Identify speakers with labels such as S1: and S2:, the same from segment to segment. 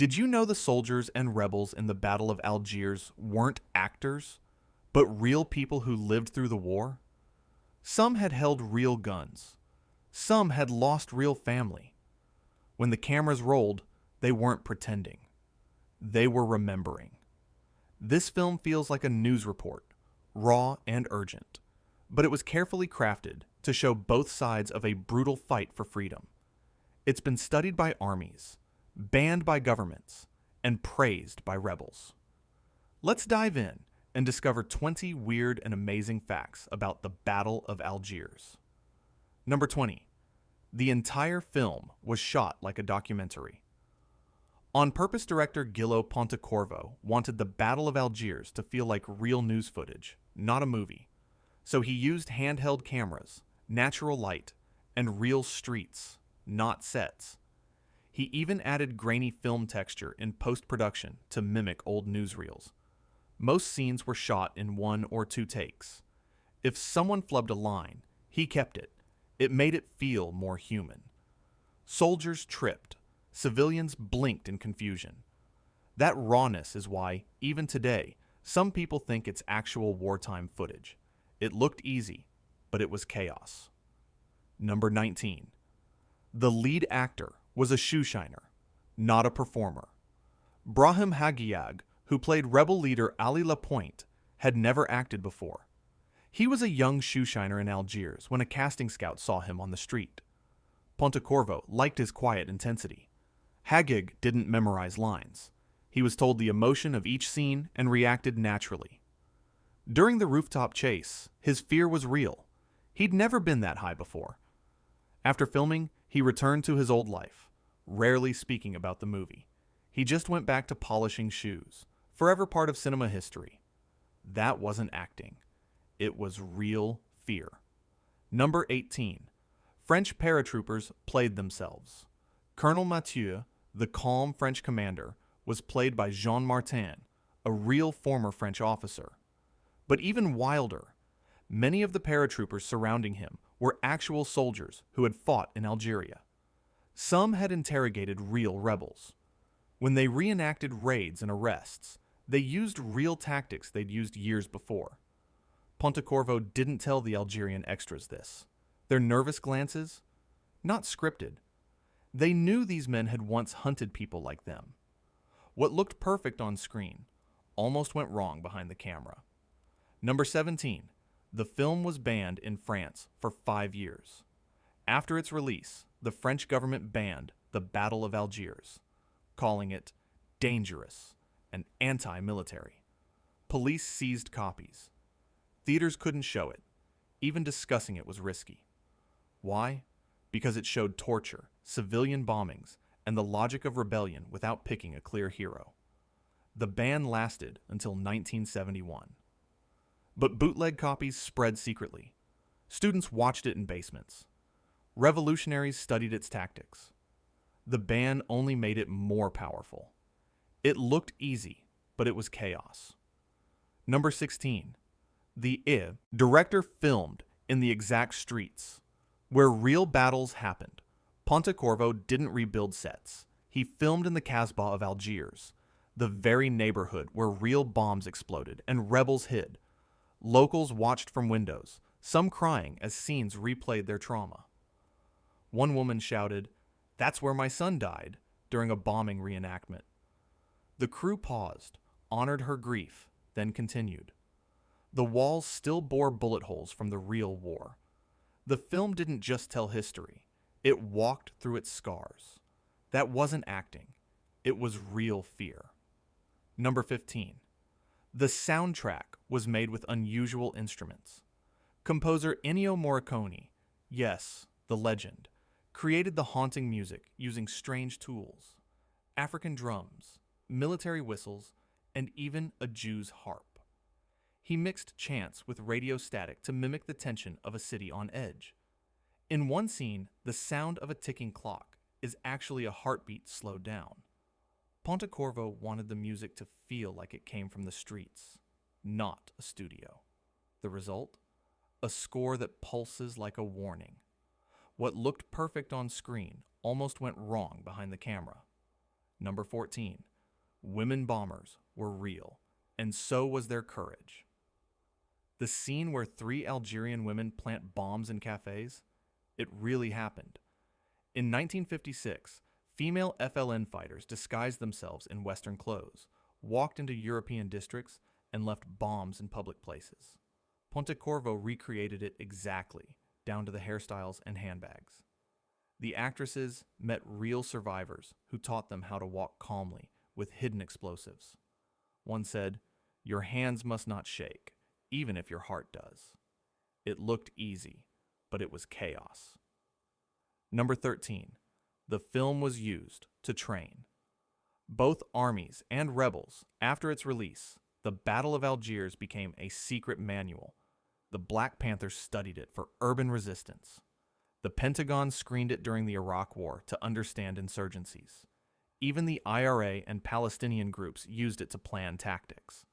S1: Did you know the soldiers and rebels in the Battle of Algiers weren't actors, but real people who lived through the war? Some had held real guns. Some had lost real family. When the cameras rolled, they weren't pretending. They were remembering. This film feels like a news report, raw and urgent, but it was carefully crafted to show both sides of a brutal fight for freedom. It's been studied by armies, banned by governments, and praised by rebels. Let's dive in and discover 20 weird and amazing facts about the Battle of Algiers. Number 20. The entire film was shot like a documentary. On purpose, director Gillo Pontecorvo wanted the Battle of Algiers to feel like real news footage, not a movie. So he used handheld cameras, natural light, and real streets, not sets. He even added grainy film texture in post-production to mimic old newsreels. Most scenes were shot in 1 or 2 takes. If someone flubbed a line, he kept it. It made it feel more human. Soldiers tripped. Civilians blinked in confusion. That rawness is why, even today, some people think it's actual wartime footage. It looked easy, but it was chaos. Number 19. The lead actor was a shoeshiner, not a performer. Brahim Hagiag, who played rebel leader Ali Lapointe, had never acted before. He was a young shoeshiner in Algiers when a casting scout saw him on the street. Pontecorvo liked his quiet intensity. Hagiag didn't memorize lines. He was told the emotion of each scene and reacted naturally. During the rooftop chase, his fear was real. He'd never been that high before. After filming, he returned to his old life, rarely speaking about the movie. He just went back to polishing shoes, forever part of cinema history. That wasn't acting. It was real fear. Number 18. French paratroopers played themselves. Colonel Mathieu, the calm French commander, was played by Jean Martin, a real former French officer. But even wilder, many of the paratroopers surrounding him were actual soldiers who had fought in Algeria. Some had interrogated real rebels. When they reenacted raids and arrests, they used real tactics they'd used years before. Pontecorvo didn't tell the Algerian extras this. Their nervous glances? Not scripted. They knew these men had once hunted people like them. What looked perfect on screen almost went wrong behind the camera. Number 17. The film was banned in France for 5 years. After its release, the French government banned the Battle of Algiers, calling it dangerous and anti-military. Police seized copies. Theaters couldn't show it. Even discussing it was risky. Why? Because it showed torture, civilian bombings, and the logic of rebellion without picking a clear hero. The ban lasted until 1971. But bootleg copies spread secretly. Students watched it in basements. Revolutionaries studied its tactics. The ban only made it more powerful. It looked easy, but it was chaos. Number 16. The director filmed in the exact streets where real battles happened. Pontecorvo didn't rebuild sets. He filmed in the Casbah of Algiers, the very neighborhood where real bombs exploded and rebels hid. Locals watched from windows, some crying as scenes replayed their trauma. One woman shouted, "That's where my son died," during a bombing reenactment. The crew paused, honored her grief, then continued. The walls still bore bullet holes from the real war. The film didn't just tell history. It walked through its scars. That wasn't acting. It was real fear. Number 15. The soundtrack was made with unusual instruments. Composer Ennio Morricone, yes, the legend, created the haunting music using strange tools. African drums, military whistles, and even a Jew's harp. He mixed chants with radio static to mimic the tension of a city on edge. In one scene, the sound of a ticking clock is actually a heartbeat slowed down. Pontecorvo wanted the music to feel like it came from the streets, not a studio. The result? A score that pulses like a warning. What looked perfect on screen almost went wrong behind the camera. Number 14. Women bombers were real, and so was their courage. The scene where 3 Algerian women plant bombs in cafes? It really happened. In 1956, female FLN fighters disguised themselves in Western clothes, walked into European districts, and left bombs in public places. Pontecorvo recreated it exactly, down to the hairstyles and handbags. The actresses met real survivors who taught them how to walk calmly with hidden explosives. One said, "Your hands must not shake, even if your heart does." It looked easy, but it was chaos. Number 13. The film was used to train. Both armies and rebels, after its release, the Battle of Algiers became a secret manual. The Black Panthers studied it for urban resistance. The Pentagon screened it during the Iraq War to understand insurgencies. Even the IRA and Palestinian groups used it to plan tactics.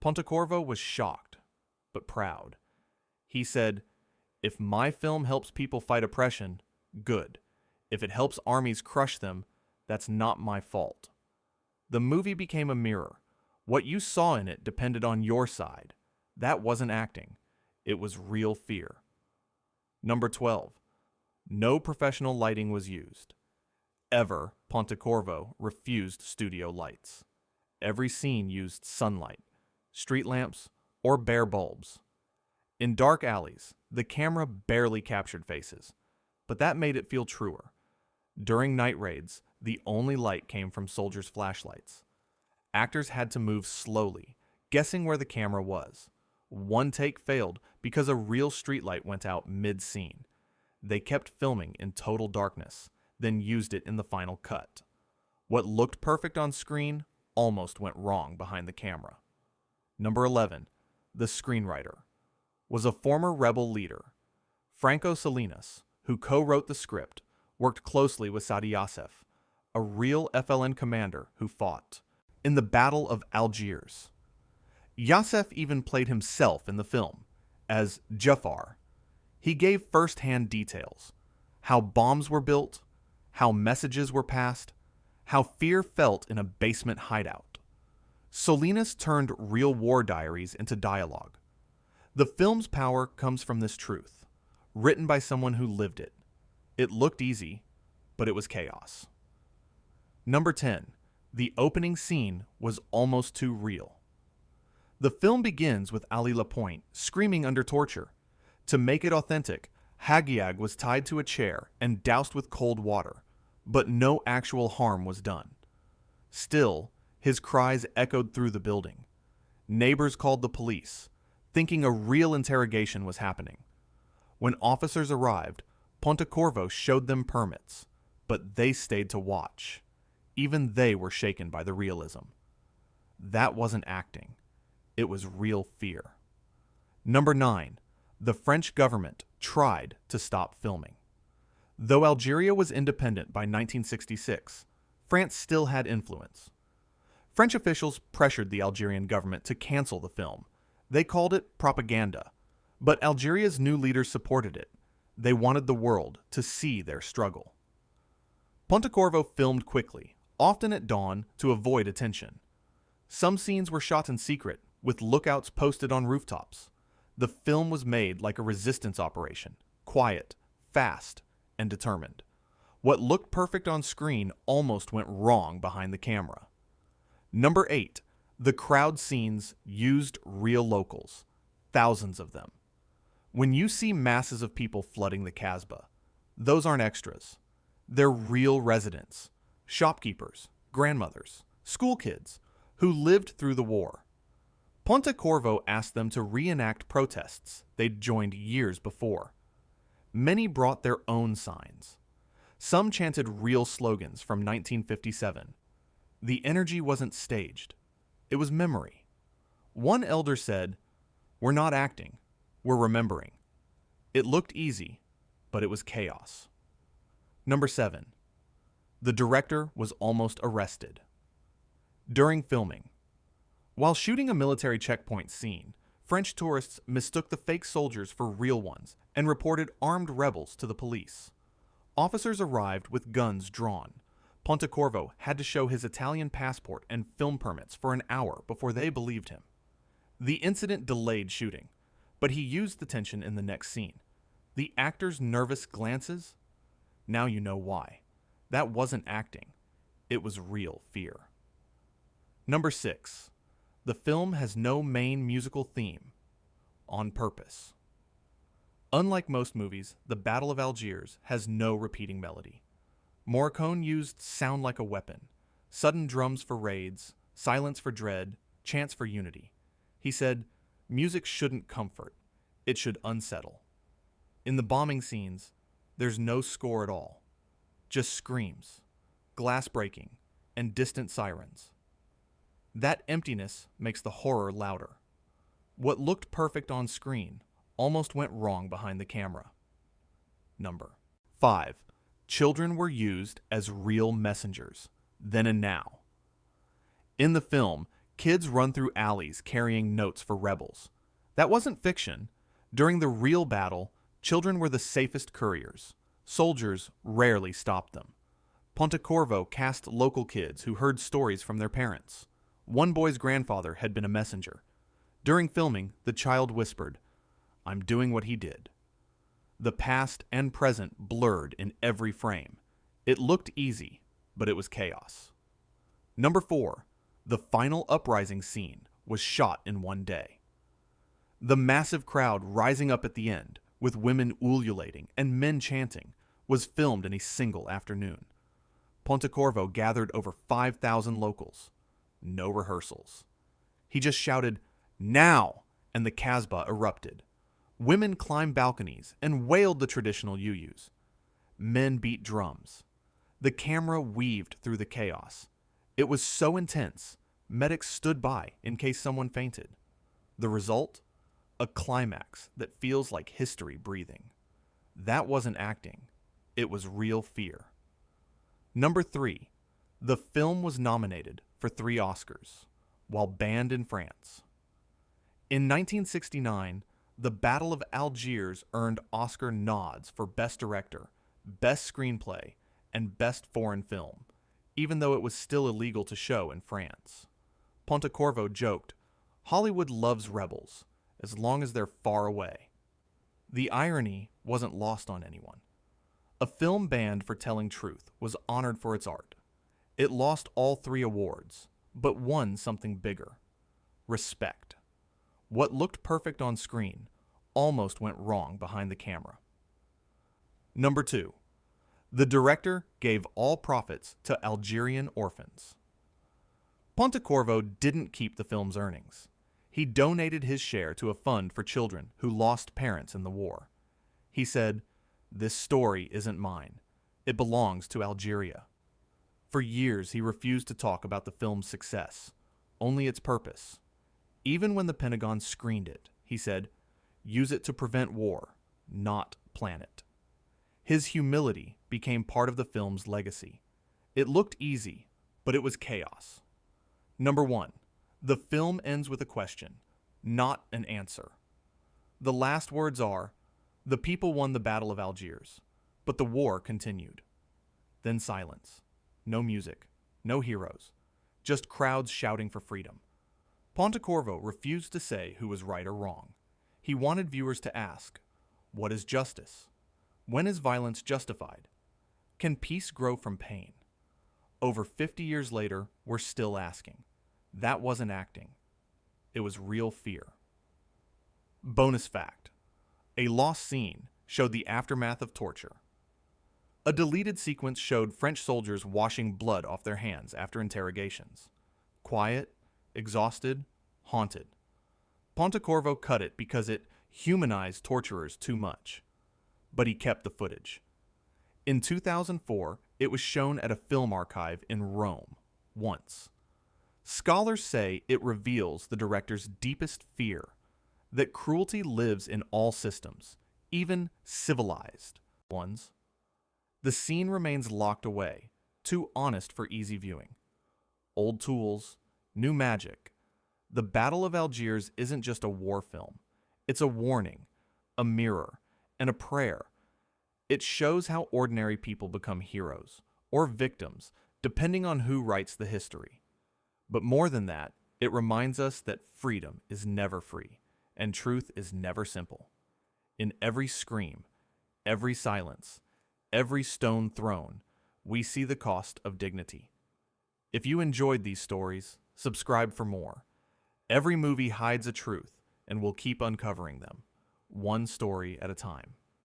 S1: Pontecorvo was shocked, but proud. He said, "If my film helps people fight oppression, good. If it helps armies crush them, that's not my fault." The movie became a mirror. What you saw in it depended on your side. That wasn't acting. It was real fear. Number 12. No professional lighting was used. Ever, Pontecorvo refused studio lights. Every scene used sunlight, street lamps, or bare bulbs. In dark alleys, the camera barely captured faces, but that made it feel truer. During night raids, the only light came from soldiers' flashlights. Actors had to move slowly, guessing where the camera was. One take failed because a real streetlight went out mid-scene. They kept filming in total darkness, then used it in the final cut. What looked perfect on screen almost went wrong behind the camera. Number 11. The screenwriter was a former rebel leader. Franco Salinas, who co-wrote the script, worked closely with Saadi Youssef, a real FLN commander who fought in the Battle of Algiers. Youssef even played himself in the film as Jafar. He gave first-hand details, how bombs were built, how messages were passed, how fear felt in a basement hideout. Salinas turned real war diaries into dialogue. The film's power comes from this truth, written by someone who lived it. It looked easy, but it was chaos. Number 10. The opening scene was almost too real. The film begins with Ali Lapointe screaming under torture. To make it authentic, Hagiag was tied to a chair and doused with cold water, but no actual harm was done. Still, his cries echoed through the building. Neighbors called the police, thinking a real interrogation was happening. When officers arrived, Pontecorvo showed them permits, but they stayed to watch. Even they were shaken by the realism. That wasn't acting. It was real fear. Number 9. The French government tried to stop filming. Though Algeria was independent by 1966, France still had influence. French officials pressured the Algerian government to cancel the film. They called it propaganda, but Algeria's new leaders supported it. They wanted the world to see their struggle. Pontecorvo filmed quickly, often at dawn, to avoid attention. Some scenes were shot in secret, with lookouts posted on rooftops. The film was made like a resistance operation, quiet, fast, and determined. What looked perfect on screen almost went wrong behind the camera. Number 8. The crowd scenes used real locals, thousands of them. When you see masses of people flooding the Casbah, those aren't extras. They're real residents, shopkeepers, grandmothers, school kids, who lived through the war. Pontecorvo asked them to reenact protests they'd joined years before. Many brought their own signs. Some chanted real slogans from 1957. The energy wasn't staged. It was memory. One elder said, "We're not acting, we're remembering." It looked easy, but it was chaos. Number 7. The director was almost arrested. During filming, while shooting a military checkpoint scene, French tourists mistook the fake soldiers for real ones and reported armed rebels to the police. Officers arrived with guns drawn. Pontecorvo had to show his Italian passport and film permits for an hour before they believed him. The incident delayed shooting, but he used the tension in the next scene. The actor's nervous glances? Now you know why. That wasn't acting. It was real fear. Number 6. The film has no main musical theme. On purpose. Unlike most movies, the Battle of Algiers has no repeating melody. Morricone used sound like a weapon. Sudden drums for raids, silence for dread, chants for unity. He said, music shouldn't comfort. It should unsettle. In the bombing scenes, there's no score at all. Just screams, glass breaking, and distant sirens. That emptiness makes the horror louder. What looked perfect on screen almost went wrong behind the camera. Number 5. Children were used as real messengers, then and now. In the film, kids run through alleys carrying notes for rebels. That wasn't fiction. During the real battle, children were the safest couriers. Soldiers rarely stopped them. Pontecorvo cast local kids who heard stories from their parents. One boy's grandfather had been a messenger. During filming, the child whispered, "I'm doing what he did." The past and present blurred in every frame. It looked easy, but it was chaos. Number 4. The final uprising scene was shot in one day. The massive crowd rising up at the end, with women ululating and men chanting, was filmed in a single afternoon. Pontecorvo gathered over 5,000 locals. No rehearsals. He just shouted, "Now!" and the Casbah erupted. Women climbed balconies and wailed the traditional yuyus. Men beat drums. The camera weaved through the chaos. It was so intense, medics stood by in case someone fainted. The result? A climax that feels like history breathing. That wasn't acting. It was real fear. Number 3. The film was nominated for 3 Oscars, while banned in France. In 1969, the Battle of Algiers earned Oscar nods for Best Director, Best Screenplay, and Best Foreign Film, even though it was still illegal to show in France. Pontecorvo joked, "Hollywood loves rebels, as long as they're far away." The irony wasn't lost on anyone. A film banned for telling truth was honored for its art. It lost all 3 awards, but won something bigger: respect. What looked perfect on screen almost went wrong behind the camera. Number 2. The director gave all profits to Algerian orphans. Pontecorvo didn't keep the film's earnings. He donated his share to a fund for children who lost parents in the war. He said, "This story isn't mine. It belongs to Algeria." For years, he refused to talk about the film's success, only its purpose. Even when the Pentagon screened it, he said, "Use it to prevent war, not plan it." His humility became part of the film's legacy. It looked easy, but it was chaos. Number 1. The film ends with a question, not an answer. The last words are, "The people won the Battle of Algiers, but the war continued." Then silence. No music, no heroes, just crowds shouting for freedom. Pontecorvo refused to say who was right or wrong. He wanted viewers to ask, what is justice? When is violence justified? Can peace grow from pain? Over 50 years later, we're still asking. That wasn't acting. It was real fear. Bonus fact: a lost scene showed the aftermath of torture. A deleted sequence showed French soldiers washing blood off their hands after interrogations. Quiet, exhausted, haunted. Pontecorvo cut it because it humanized torturers too much. But he kept the footage. In 2004, it was shown at a film archive in Rome, once. Scholars say it reveals the director's deepest fear, that cruelty lives in all systems, even civilized ones. The scene remains locked away, too honest for easy viewing. Old tools, new magic. The Battle of Algiers isn't just a war film. It's a warning, a mirror, and a prayer. It shows how ordinary people become heroes, or victims, depending on who writes the history. But more than that, it reminds us that freedom is never free, and truth is never simple. In every scream, every silence, every stone thrown, we see the cost of dignity. If you enjoyed these stories, subscribe for more. Every movie hides a truth, and we'll keep uncovering them, one story at a time.